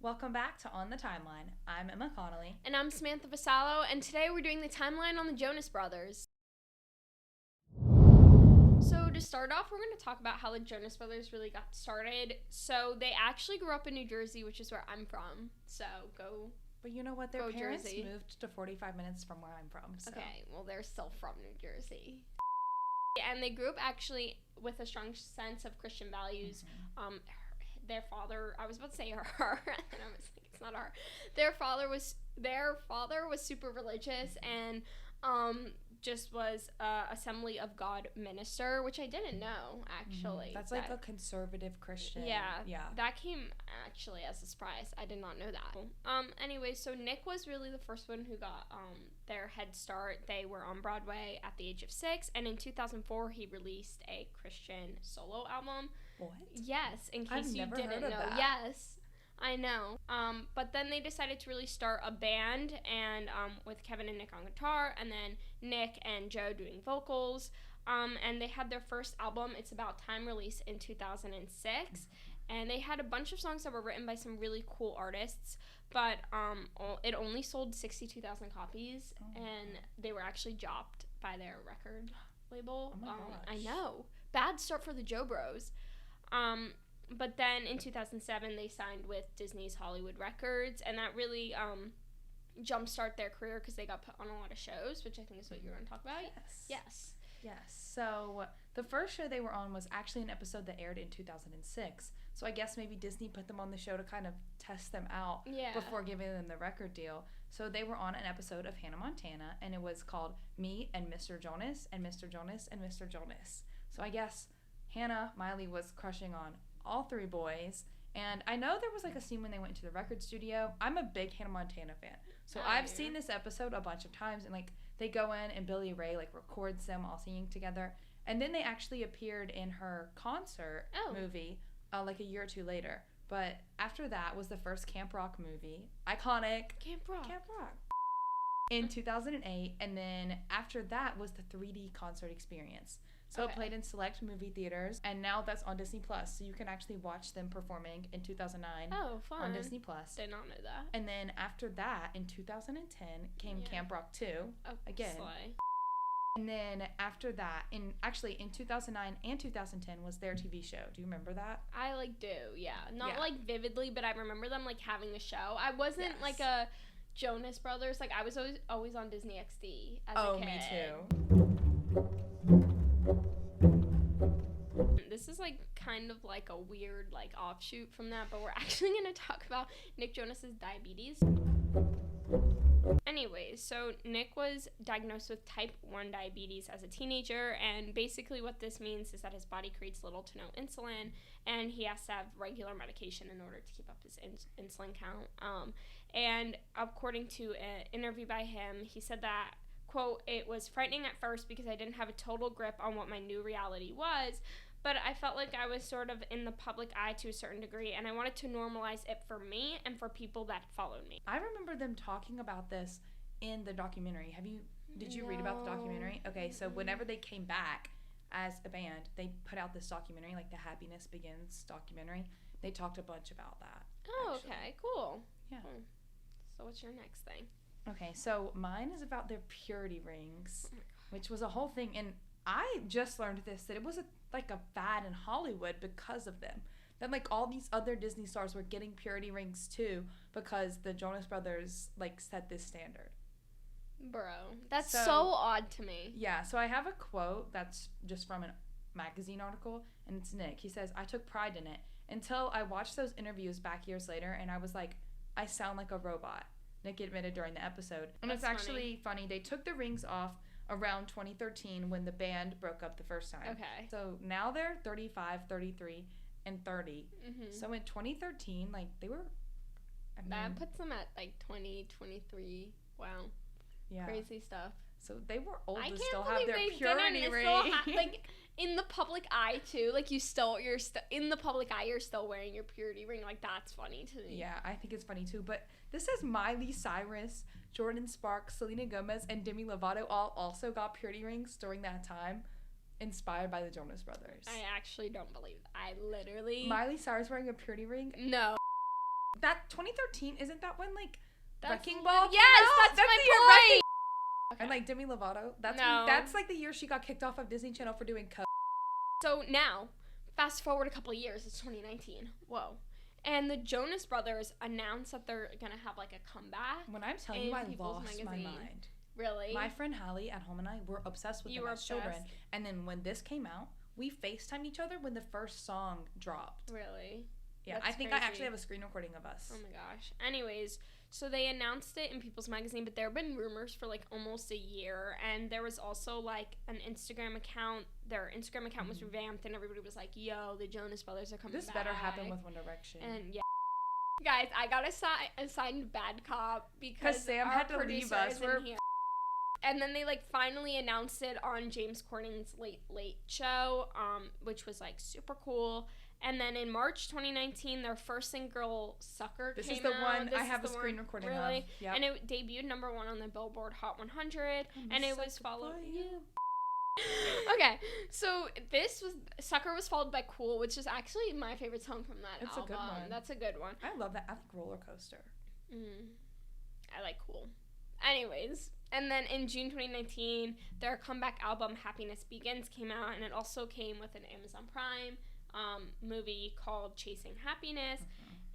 Welcome back to On the Timeline. I'm Emma Connelly. And I'm Samantha Vassallo, and today we're doing the timeline on the Jonas Brothers. So to start off, we're going to talk about how the Jonas Brothers really got started. So they actually grew up in New Jersey, which is where I'm from. So go. But you know what? Their parents Jersey. moved to 45 minutes from where I'm from. So. Okay, well, they're still from New Jersey. And they grew up actually with a strong sense of Christian values. Mm-hmm. Their father, I was about to say her, and I was like, it's not her. Their father was super religious and just was Assembly of God minister, which I didn't know actually. That's like a conservative Christian. Yeah. That came actually as a surprise. I did not know that. Anyway, so Nick was really the first one who got their head start. They were on Broadway at the age of 6, and in 2004 he released a Christian solo album. What? Yes, in case I've you never didn't heard of know. that. Yes, I know. But then they decided to really start a band, and with Kevin and Nick on guitar, and then Nick and Joe doing vocals. And they had their first album, It's About Time, released in 2006. And they had a bunch of songs that were written by some really cool artists, but it only sold 62,000 copies, and they were actually dropped by their record label. Oh my gosh. I know. Bad start for the Joe Bros. But then in 2007, they signed with Disney's Hollywood Records, and that really jumpstart their career because they got put on a lot of shows, which I think is what you're going to talk about. Yes. So the first show they were on was actually an episode that aired in 2006. So I guess maybe Disney put them on the show to kind of test them out before giving them the record deal. So they were on an episode of Hannah Montana, and it was called Me and Mr. Jonas and Mr. Jonas and Mr. Jonas. So I guess Hannah Miley was crushing on all three boys. And I know there was like a scene when they went to the record studio. I'm a big Hannah Montana fan. So I've seen this episode a bunch of times, and like they go in and Billy Ray like records them all singing together. And then they actually appeared in her concert movie like a year or two later. But after that was the first Camp Rock movie. Iconic. Camp Rock. In 2008, and then after that was the 3D concert experience. So it played in select movie theaters, and now that's on Disney Plus. So you can actually watch them performing in 2009 fun. on Disney Plus. Did not know that. And then after that, in 2010, came Camp Rock 2 again. Slay. And then after that, in 2009 and 2010 was their TV show. Do you remember that? I do, yeah. Not like vividly, but I remember them like having a show. I wasn't like a Jonas Brothers. Like I was always on Disney XD as a kid. Me too. This is like kind of like a weird like offshoot from that, but we're actually going to talk about Nick Jonas's diabetes. Anyways, so Nick was diagnosed with type 1 diabetes as a teenager, and basically what this means is that his body creates little to no insulin, and he has to have regular medication in order to keep up his insulin count. And according to an interview by him, he said that, quote, "It was frightening at first because I didn't have a total grip on what my new reality was, but I felt like I was sort of in the public eye to a certain degree, and I wanted to normalize it for me and for people that followed me." I remember them talking about this in the documentary. Did you read about the documentary? Okay, so whenever they came back as a band, they put out this documentary, like the Happiness Begins documentary. They talked a bunch about that. Oh, actually. okay, cool. Yeah. So what's your next thing? Okay, so mine is about their purity rings, which was a whole thing, and I just learned this, that it was a fad in Hollywood because of them. That like all these other Disney stars were getting purity rings too because the Jonas Brothers like set this standard. Bro, that's so odd to me. Yeah, so I have a quote that's just from a magazine article, and it's Nick. He says, "I took pride in it until I watched those interviews back years later, and I was like, I sound like a robot," Nick admitted during the episode. And that's it's actually funny. They took the rings off around 2013 when the band broke up the first time. Okay. So now they're 35, 33, and 30. Mm-hmm. So in 2013, like they were... that puts them at like 20, 23. Wow. Yeah. Crazy stuff. So they were old I to can't still have their believe purity ring. Like in the public eye too. Like you're in the public eye. You're still wearing your purity ring. Like that's funny to me. Yeah, I think it's funny too. But this says Miley Cyrus, Jordan Sparks, Selena Gomez, and Demi Lovato all also got purity rings during that time, inspired by the Jonas Brothers. I actually don't believe that. I literally... Miley Cyrus wearing a purity ring? No. That 2013, isn't that when, like, that's Wrecking Ball? Yes, that's my point. Okay. And, like, Demi Lovato. That's like the year she got kicked off of Disney Channel for doing coke. So now, fast forward a couple of years, it's 2019. Whoa. And the Jonas Brothers announced that they're going to have, like, a comeback. When I'm telling you, I lost my mind. Really? My friend Hallie at home and I were obsessed with them as children. And then when this came out, we FaceTimed each other when the first song dropped. Really? Yeah, I think crazy. I actually have a screen recording of us. Oh my gosh. Anyways, so they announced it in People's Magazine, but there have been rumors for like almost a year. And there was also like an Instagram account. Their Instagram account was revamped, and everybody was like, yo, the Jonas Brothers are coming back. This better happen with One Direction. And yeah. Guys, I got assigned bad cop because Sam had to leave us. And then they like finally announced it on James Corden's Late Show, which was like super cool. And then in March 2019, their first single, Sucker, came out. This is the one I have a screen recording of. Yep. And it debuted number 1 on the Billboard Hot 100. And it was followed... Okay, so Sucker was followed by Cool, which is actually my favorite song from that album. It's a good one. That's a good one. I love that. I like Roller Coaster. I like Cool. Anyways, and then in June 2019, their comeback album, Happiness Begins, came out, and it also came with an Amazon Prime movie called Chasing Happiness.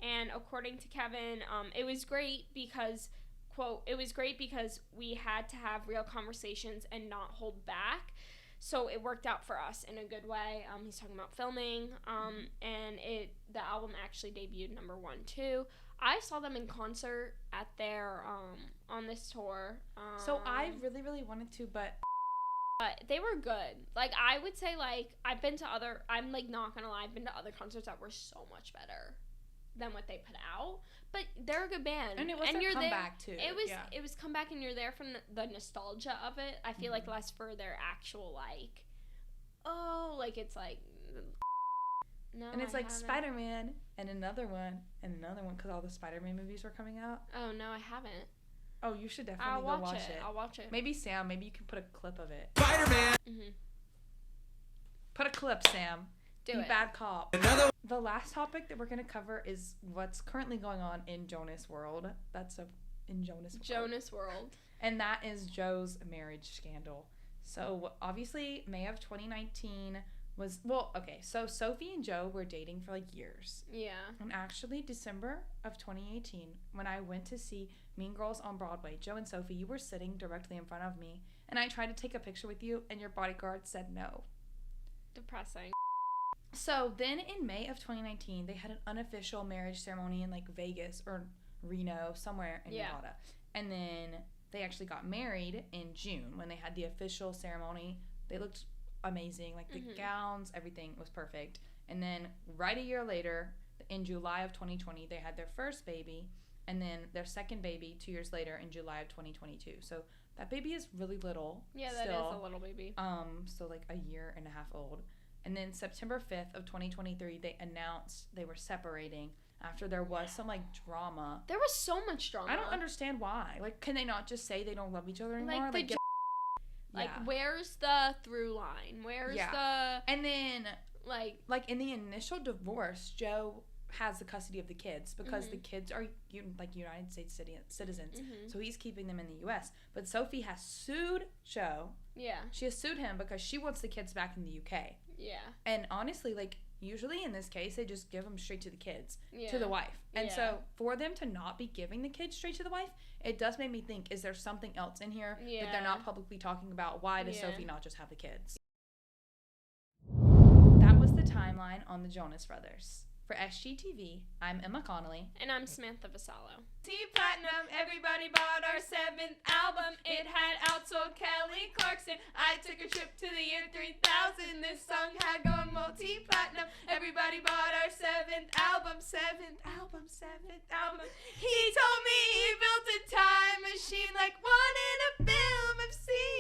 And according to Kevin, it was great because, quote, it was great because we had to have real conversations and not hold back. So it worked out for us in a good way. He's talking about filming, and the album actually debuted number 1 too. I saw them in concert at their on this tour. So I really, really wanted to, but they were good. Like, I would say, like, I'm like not gonna lie, I've been to other concerts that were so much better than what they put out. But they're a good band. And it was a comeback too. It was comeback, and you're there from the nostalgia of it. I feel like less for their actual like, it's like. No, and it's Spider-Man and another one because all the Spider-Man movies were coming out. Oh no, I haven't. Oh, you should definitely go watch it. I'll watch it. Maybe Sam. Maybe you can put a clip of it. Spider-Man. Put a clip, Sam. Do it. Bad cop. The last topic that we're gonna cover is what's currently going on in Jonas World. Jonas World. And that is Joe's marriage scandal. So obviously, May of 2019 so Sophie and Joe were dating for like years. Yeah. And actually, December of 2018, when I went to see Mean Girls on Broadway, Joe and Sophie, you were sitting directly in front of me, and I tried to take a picture with you, and your bodyguard said no. Depressing. So then in May of 2019, they had an unofficial marriage ceremony in like Vegas or Reno, somewhere in Nevada. And then they actually got married in June when they had the official ceremony. They looked amazing, like the gowns, everything was perfect. And then right a year later, in July of 2020, they had their first baby, and then their second baby 2 years later in July of 2022. So that baby is really little. Yeah, that is a little baby. So like a year and a half old. And then September 5th of 2023, they announced they were separating after there was some like drama. There was so much drama. I don't understand why. Like, can they not just say they don't love each other anymore? Where's the through line? Where's the... And then, like in the initial divorce, Joe has the custody of the kids because the kids are, United States citizens. So he's keeping them in the U.S. But Sophie has sued Joe. Yeah. She has sued him because she wants the kids back in the UK. Yeah. And honestly, like, usually in this case, they just give them straight to the kids, to the wife. And so for them to not be giving the kids straight to the wife, it does make me think, is there something else in here that they're not publicly talking about? Why does Sophie not just have the kids? That was the timeline on the Jonas Brothers. For SGTV, I'm Emma Connelly. And I'm Samantha Vassallo. Platinum, everybody bought our 7th album. It had outsold Kelly Clarkson. I took a trip to the year 3000. This song had gone multi-platinum. Everybody bought our 7th album. 7th album, 7th album. He told me he built a time machine like one in a film I've seen.